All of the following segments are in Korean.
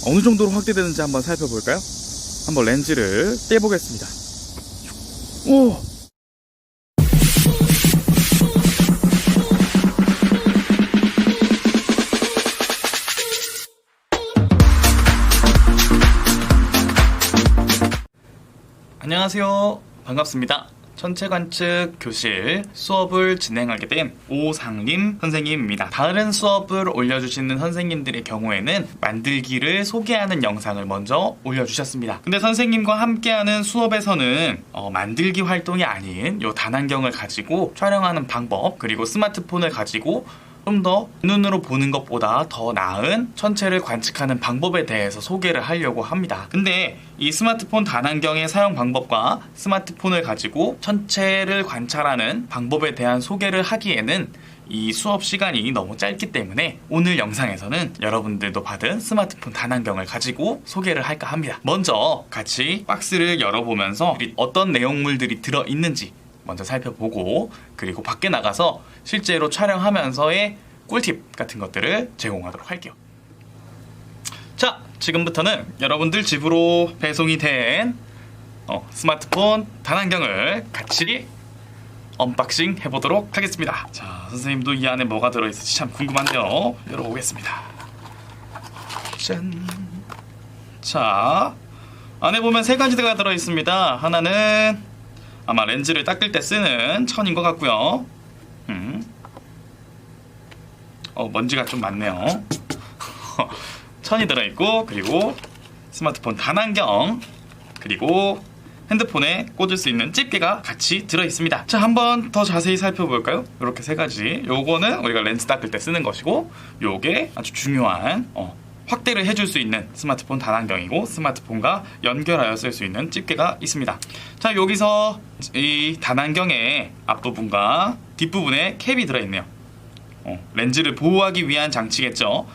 어느 정도로 확대되는지 한번 살펴볼까요? 한번 렌즈를 떼보겠습니다. 오! 안녕하세요. 반갑습니다. 천체 관측 교실 수업을 진행하게 된 오상림 선생님입니다. 다른 수업을 올려주시는 선생님들의 경우에는 만들기를 소개하는 영상을 먼저 올려주셨습니다. 근데 선생님과 함께하는 수업에서는 만들기 활동이 아닌 요 단안경을 가지고 촬영하는 방법, 그리고 스마트폰을 가지고 좀 더 눈으로 보는 것보다 더 나은 천체를 관측하는 방법에 대해서 소개를 하려고 합니다. 근데 이 스마트폰 단안경의 사용 방법과 스마트폰을 가지고 천체를 관찰하는 방법에 대한 소개를 하기에는 이 수업 시간이 너무 짧기 때문에 오늘 영상에서는 여러분들도 받은 스마트폰 단안경을 가지고 소개를 할까 합니다. 먼저 같이 박스를 열어보면서 어떤 내용물들이 들어있는지 먼저 살펴보고, 그리고 밖에 나가서 실제로 촬영하면서의 꿀팁 같은 것들을 제공하도록 할게요. 자, 지금부터는 여러분들 집으로 배송이 된 스마트폰 단안경을 같이 언박싱 해보도록 하겠습니다. 자, 선생님도 이 안에 뭐가 들어있을지 참 궁금한데요. 열어보겠습니다. 짠. 자, 안에 보면 세 가지가 들어있습니다. 하나는 아마 렌즈를 닦을 때 쓰는 천인 것 같고요. 먼지가 좀 많네요. 천이 들어있고, 그리고 스마트폰 단안경, 그리고 핸드폰에 꽂을 수 있는 집게가 같이 들어있습니다. 자, 한번 더 자세히 살펴볼까요? 이렇게 세 가지. 요거는 우리가 렌즈 닦을 때 쓰는 것이고, 요게 아주 중요한 확대를 해줄 수 있는 스마트폰 단안경이고, 스마트폰과 연결하여 쓸 수 있는 집게가 있습니다. 자, 여기서 이 단안경의 앞부분과 뒷부분에 캡이 들어있네요. 렌즈를 보호하기 위한 장치겠죠.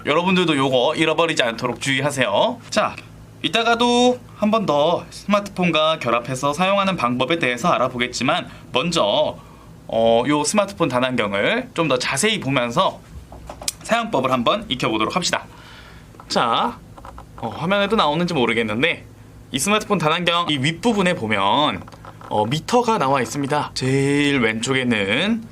여러분들도 요거 잃어버리지 않도록 주의하세요. 자, 이따가도 한 번 더 스마트폰과 결합해서 사용하는 방법에 대해서 알아보겠지만, 먼저 요 스마트폰 단안경을 좀 더 자세히 보면서 사용법을 한번 익혀보도록 합시다. 자, 화면에도 나오는지 모르겠는데 이 스마트폰 단안경 이 윗부분에 보면 미터가 나와 있습니다. 제일 왼쪽에는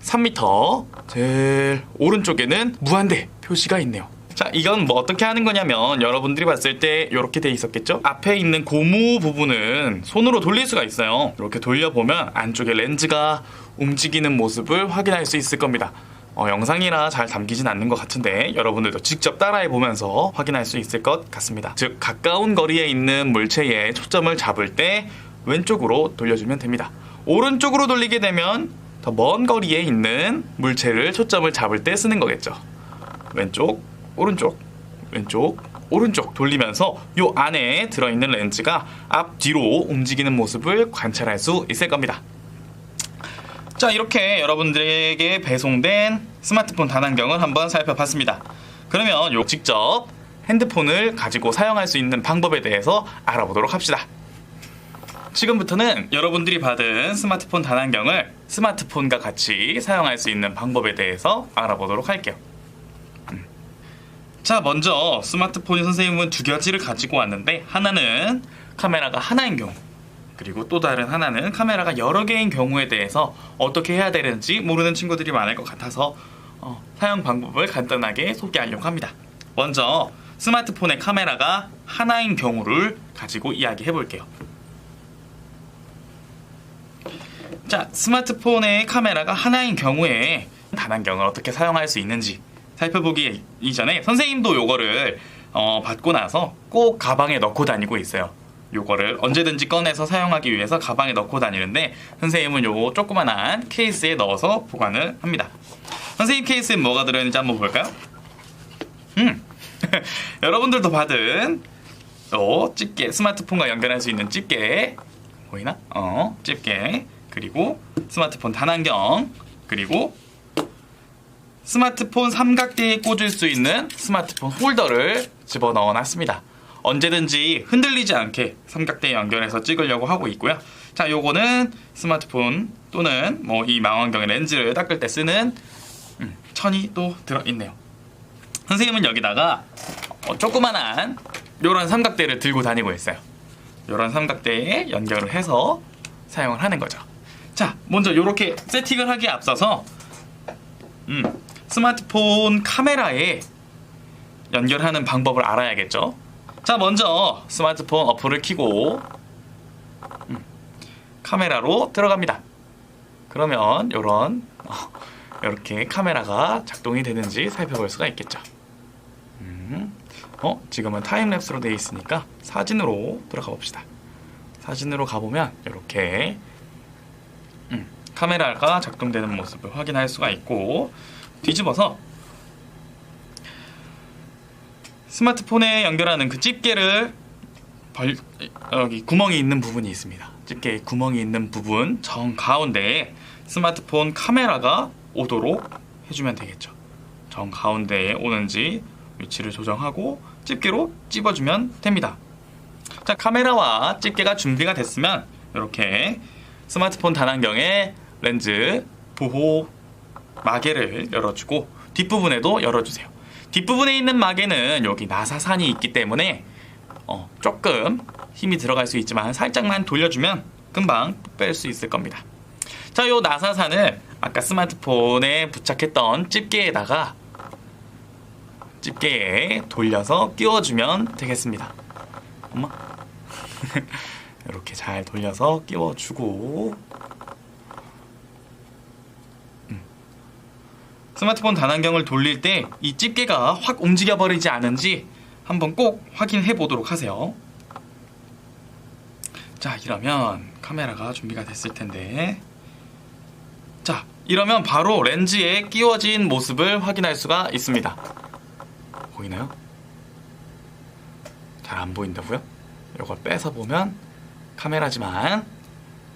3m, 제일 오른쪽에는 무한대 표시가 있네요. 자, 이건 뭐 어떻게 하는 거냐면, 여러분들이 봤을 때 이렇게 돼 있었겠죠? 앞에 있는 고무 부분은 손으로 돌릴 수가 있어요. 이렇게 돌려보면 안쪽에 렌즈가 움직이는 모습을 확인할 수 있을 겁니다. 영상이라 잘 담기진 않는 것 같은데 여러분들도 직접 따라해 보면서 확인할 수 있을 것 같습니다. 즉, 가까운 거리에 있는 물체에 초점을 잡을 때 왼쪽으로 돌려주면 됩니다. 오른쪽으로 돌리게 되면 더 먼 거리에 있는 물체를 초점을 잡을 때 쓰는 거겠죠. 왼쪽, 오른쪽, 왼쪽, 오른쪽 돌리면서 요 안에 들어있는 렌즈가 앞뒤로 움직이는 모습을 관찰할 수 있을 겁니다. 자, 이렇게 여러분들에게 배송된 스마트폰 단안경을 한번 살펴봤습니다. 그러면 직접 핸드폰을 가지고 사용할 수 있는 방법에 대해서 알아보도록 합시다. 지금부터는 여러분들이 받은 스마트폰 단안경을 스마트폰과 같이 사용할 수 있는 방법에 대해서 알아보도록 할게요. 자, 먼저 스마트폰 선생님은 두 가지를 가지고 왔는데, 하나는 카메라가 하나인 경우, 그리고 또 다른 하나는 카메라가 여러 개인 경우에 대해서 어떻게 해야 되는지 모르는 친구들이 많을 것 같아서 사용 방법을 간단하게 소개하려고 합니다. 먼저 스마트폰의 카메라가 하나인 경우를 가지고 이야기해 볼게요. 자, 스마트폰의 카메라가 하나인 경우에 단안경을 어떻게 사용할 수 있는지 살펴보기 이전에, 선생님도 요거를 받고 나서 꼭 가방에 넣고 다니고 있어요. 요거를 언제든지 꺼내서 사용하기 위해서 가방에 넣고 다니는데, 선생님은 요거 조그만한 케이스에 넣어서 보관을 합니다. 선생님 케이스에 뭐가 들어있는지 한번 볼까요? 여러분들도 받은 요 집게, 스마트폰과 연결할 수 있는 집게 보이나? 집게, 그리고 스마트폰 단안경, 그리고 스마트폰 삼각대에 꽂을 수 있는 스마트폰 홀더를 집어넣어 놨습니다. 언제든지 흔들리지 않게 삼각대에 연결해서 찍으려고 하고 있고요. 자, 요거는 스마트폰 또는 뭐 이 망원경의 렌즈를 닦을 때 쓰는 천이 또 들어있네요. 선생님은 여기다가 조그만한 요런 삼각대를 들고 다니고 있어요. 요런 삼각대에 연결을 해서 사용을 하는 거죠. 자, 먼저 요렇게 세팅을 하기에 앞서서 스마트폰 카메라에 연결하는 방법을 알아야겠죠. 자, 먼저 스마트폰 어플을 켜고 카메라로 들어갑니다. 그러면 이렇게 카메라가 작동이 되는지 살펴볼 수가 있겠죠. 지금은 타임랩스로 되어 있으니까 사진으로 들어가 봅시다. 사진으로 가보면 이렇게 카메라가 작동되는 모습을 확인할 수가 있고, 뒤집어서 스마트폰에 연결하는 그 집게를 여기 구멍이 있는 부분이 있습니다. 집게에 구멍이 있는 부분 정 가운데에 스마트폰 카메라가 오도록 해주면 되겠죠. 정 가운데에 오는지 위치를 조정하고 집게로 찝어주면 됩니다. 자, 카메라와 집게가 준비가 됐으면 이렇게 스마트폰 단안경의 렌즈 보호 마개를 열어주고 뒷부분에도 열어주세요. 뒷부분에 있는 마개는 여기 나사산이 있기 때문에 조금 힘이 들어갈 수 있지만 살짝만 돌려주면 금방 뺄 수 있을 겁니다. 자, 요 나사산을 아까 스마트폰에 부착했던 집게에다가 집게에 돌려서 끼워주면 되겠습니다. 엄마 이렇게 잘 돌려서 끼워주고, 스마트폰 단안경을 돌릴 때 이 집게가 확 움직여 버리지 않은지 한번 꼭 확인해 보도록 하세요. 자, 이러면 카메라가 준비가 됐을 텐데, 자, 이러면 바로 렌즈에 끼워진 모습을 확인할 수가 있습니다. 보이나요? 잘 안 보인다고요? 이걸 빼서 보면 카메라지만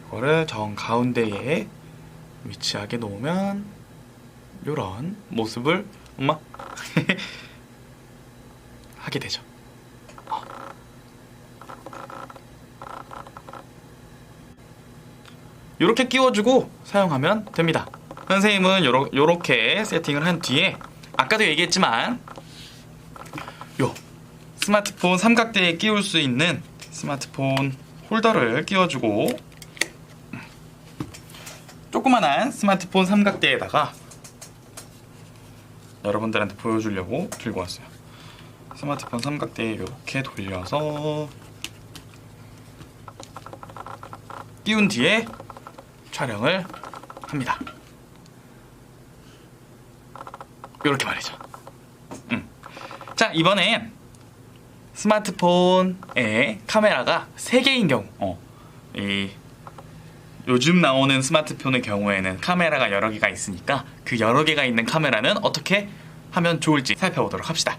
이거를 정 가운데에 위치하게 놓으면 이런 모습을 엄마 하게 되죠. 이렇게 끼워주고 사용하면 됩니다. 선생님은 요렇게 세팅을 한 뒤에 아까도 얘기했지만 요 스마트폰 삼각대에 끼울 수 있는 스마트폰 홀더를 끼워주고, 조그만한 스마트폰 삼각대에다가 여러분들한테 보여주려고 들고 왔어요. 스마트폰 삼각대에 이렇게 돌려서 끼운 뒤에 촬영을 합니다. 이렇게 말이죠. 자, 이번엔 스마트폰에 카메라가 3개인 경우, 요즘 나오는 스마트폰의 경우에는 카메라가 여러 개가 있으니까 그 여러 개가 있는 카메라는 어떻게 하면 좋을지 살펴보도록 합시다.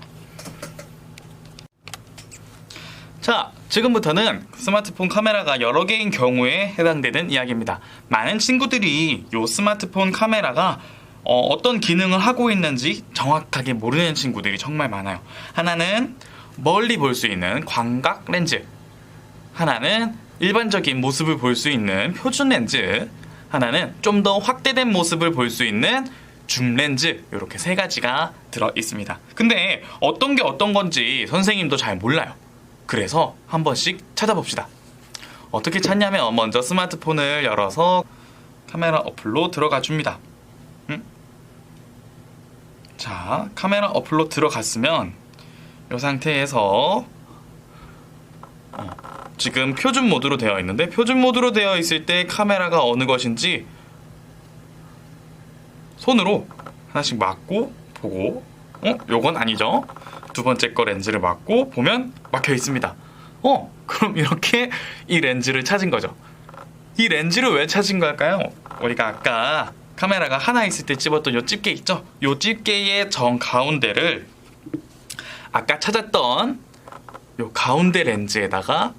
자, 지금부터는 스마트폰 카메라가 여러 개인 경우에 해당되는 이야기입니다. 많은 친구들이 이 스마트폰 카메라가 어떤 기능을 하고 있는지 정확하게 모르는 친구들이 정말 많아요. 하나는 멀리 볼 수 있는 광각 렌즈, 하나는 일반적인 모습을 볼 수 있는 표준 렌즈, 하나는 좀 더 확대된 모습을 볼 수 있는 줌 렌즈, 이렇게 3가지가 들어 있습니다. 근데 어떤 게 어떤 건지 선생님도 잘 몰라요. 그래서 한 번씩 찾아봅시다. 어떻게 찾냐면 먼저 스마트폰을 열어서 카메라 어플로 들어가 줍니다. 자, 카메라 어플로 들어갔으면 이 상태에서 지금 표준 모드로 되어 있는데, 표준 모드로 되어 있을 때 카메라가 어느 것인지 손으로 하나씩 막고 보고, 요건 아니죠? 두 번째 거 렌즈를 막고 보면 막혀 있습니다. 그럼 이렇게 이 렌즈를 찾은 거죠. 이 렌즈를 왜 찾은 걸까요? 우리가 아까 카메라가 하나 있을 때 집었던 요 집게 있죠? 요 집게의 정 가운데를 아까 찾았던 요 가운데 렌즈에다가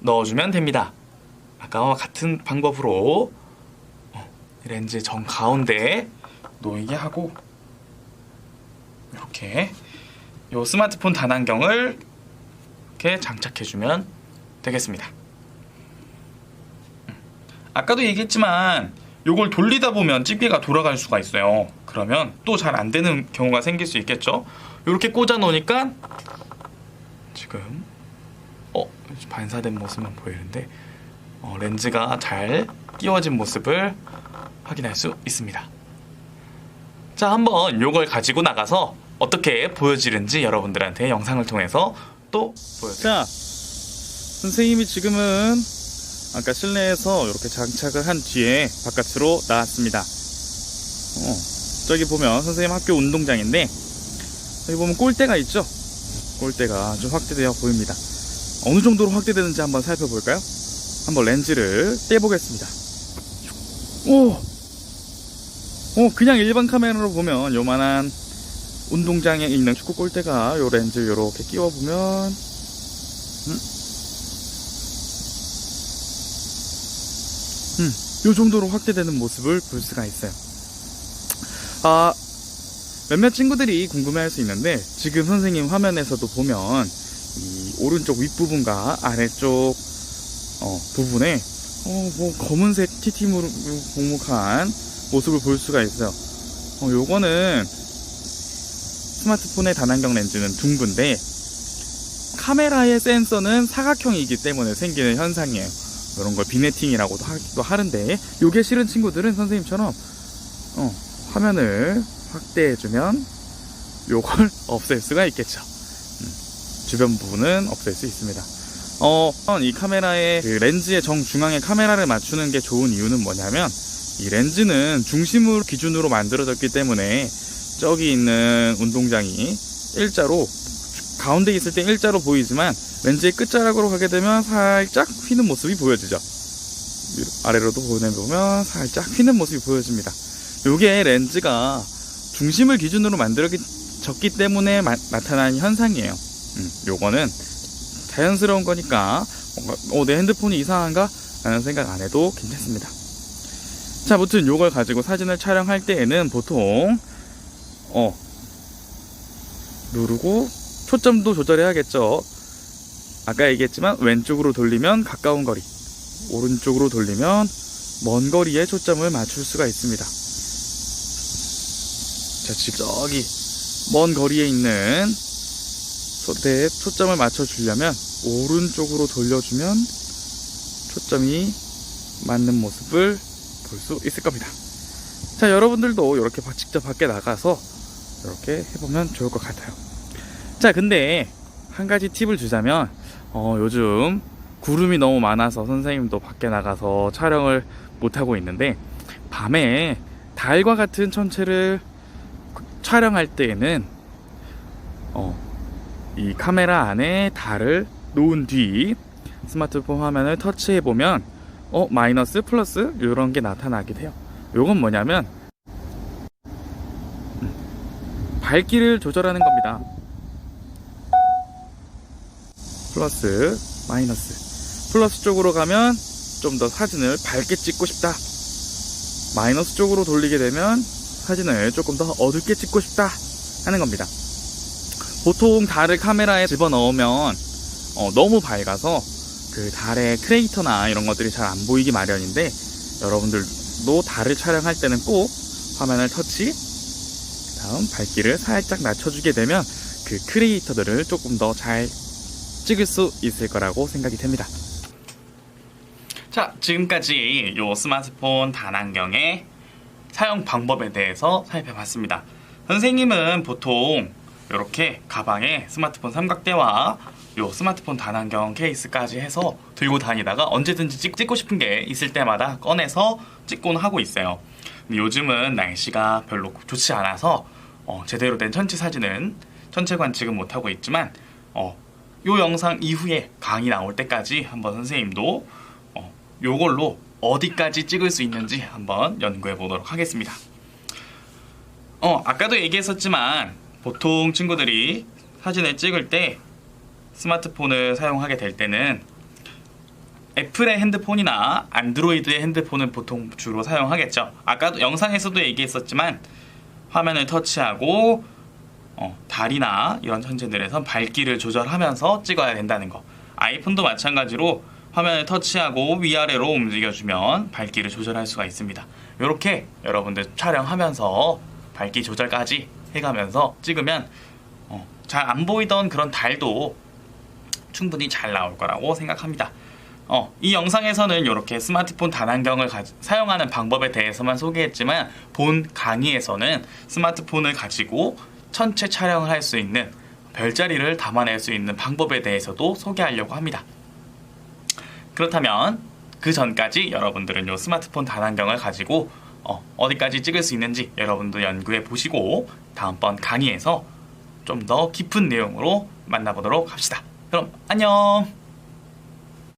넣어주면 됩니다. 아까와 같은 방법으로 렌즈 정 가운데에 놓이게 하고, 이렇게 요 스마트폰 단안경을 이렇게 장착해주면 되겠습니다. 아까도 얘기했지만 요걸 돌리다 보면 집게가 돌아갈 수가 있어요. 그러면 또 잘 안 되는 경우가 생길 수 있겠죠. 이렇게 꽂아 놓으니까 지금 반사된 모습만 보이는데 렌즈가 잘 끼워진 모습을 확인할 수 있습니다. 자, 한번 요걸 가지고 나가서 어떻게 보여지는지 여러분들한테 영상을 통해서 또 보여드릴게요. 자, 선생님이 지금은 아까 실내에서 이렇게 장착을 한 뒤에 바깥으로 나왔습니다. 저기 보면 선생님 학교 운동장인데 여기 보면 골대가 있죠? 골대가 좀 확대되어 보입니다. 어느 정도로 확대되는지 한번 살펴볼까요? 한번 렌즈를 떼보겠습니다. 그냥 일반 카메라로 보면 요만한 운동장에 있는 축구 골대가 요 렌즈 요렇게 끼워보면 요 정도로 확대되는 모습을 볼 수가 있어요. 몇몇 친구들이 궁금해할 수 있는데 지금 선생님 화면에서도 보면 이 오른쪽 윗부분과 아래쪽 부분에 검은색 TT무로 목목한 모습을 볼 수가 있어요. 요거는 스마트폰의 다단경 렌즈는 둥근데 카메라의 센서는 사각형이기 때문에 생기는 현상이에요. 이런 걸 비네팅이라고도 하는데 요게 싫은 친구들은 선생님처럼 화면을 확대해주면 요걸 없앨 수가 있겠죠. 주변 부분은 없앨 수 있습니다. 이 카메라의 그 렌즈의 정중앙에 카메라를 맞추는 게 좋은 이유는 뭐냐면 이 렌즈는 중심을 기준으로 만들어졌기 때문에 저기 있는 운동장이 일자로 가운데 있을 때 일자로 보이지만 렌즈의 끝자락으로 가게 되면 살짝 휘는 모습이 보여지죠. 아래로도 보내보면 살짝 휘는 모습이 보여집니다. 요게 렌즈가 중심을 기준으로 만들어졌기 때문에 나타난 현상이에요. 요거는 자연스러운 거니까 내 핸드폰이 이상한가? 라는 생각 안 해도 괜찮습니다. 자, 아무튼 요걸 가지고 사진을 촬영할 때에는 보통 누르고 초점도 조절해야겠죠. 아까 얘기했지만 왼쪽으로 돌리면 가까운 거리, 오른쪽으로 돌리면 먼 거리에 초점을 맞출 수가 있습니다. 자, 지금 저기 먼 거리에 있는 소대에 초점을 맞춰주려면 오른쪽으로 돌려주면 초점이 맞는 모습을 볼 수 있을 겁니다. 자, 여러분들도 이렇게 직접 밖에 나가서 이렇게 해보면 좋을 것 같아요. 자, 근데 한 가지 팁을 주자면 요즘 구름이 너무 많아서 선생님도 밖에 나가서 촬영을 못하고 있는데 밤에 달과 같은 천체를 촬영할 때에는 이 카메라 안에 달을 놓은 뒤 스마트폰 화면을 터치해보면 마이너스 플러스 이런 게 나타나게 돼요. 요건 뭐냐면 밝기를 조절하는 겁니다. 플러스 마이너스, 플러스 쪽으로 가면 좀 더 사진을 밝게 찍고 싶다, 마이너스 쪽으로 돌리게 되면 사진을 조금 더 어둡게 찍고 싶다 하는 겁니다. 보통 달을 카메라에 집어넣으면 너무 밝아서 그 달의 크레이터나 이런 것들이 잘 안 보이기 마련인데 여러분들도 달을 촬영할 때는 꼭 화면을 터치, 다음 밝기를 살짝 낮춰주게 되면 그 크리에이터들을 조금 더 잘 찍을 수 있을 거라고 생각이 됩니다. 자, 지금까지 요 스마트폰 다단경의 사용 방법에 대해서 살펴봤습니다. 선생님은 보통 이렇게 가방에 스마트폰 삼각대와 요 스마트폰 다단경 케이스까지 해서 들고 다니다가 언제든지 찍고 싶은 게 있을 때마다 꺼내서 찍곤 하고 있어요. 근데 요즘은 날씨가 별로 좋지 않아서 제대로 된 천체 사진은 천체 관측은 못하고 있지만 요 영상 이후에 강의 나올 때까지 한번 선생님도 요걸로 어디까지 찍을 수 있는지 한번 연구해 보도록 하겠습니다. 아까도 얘기했었지만 보통 친구들이 사진을 찍을 때 스마트폰을 사용하게 될 때는 애플의 핸드폰이나 안드로이드의 핸드폰을 보통 주로 사용하겠죠. 아까도 영상에서도 얘기했었지만 화면을 터치하고 달이나 이런 천체들에선 밝기를 조절하면서 찍어야 된다는 거. 아이폰도 마찬가지로 화면을 터치하고 위아래로 움직여주면 밝기를 조절할 수가 있습니다. 이렇게 여러분들 촬영하면서 밝기 조절까지 해가면서 찍으면 잘 안 보이던 그런 달도 충분히 잘 나올 거라고 생각합니다. 이 영상에서는 이렇게 스마트폰 단안경을 사용하는 방법에 대해서만 소개했지만 본 강의에서는 스마트폰을 가지고 천체 촬영을 할 수 있는 별자리를 담아낼 수 있는 방법에 대해서도 소개하려고 합니다. 그렇다면 그 전까지 여러분들은 이 스마트폰 단안경을 가지고 어디까지 찍을 수 있는지 여러분도 연구해 보시고 다음번 강의에서 좀 더 깊은 내용으로 만나보도록 합시다. 그럼 안녕!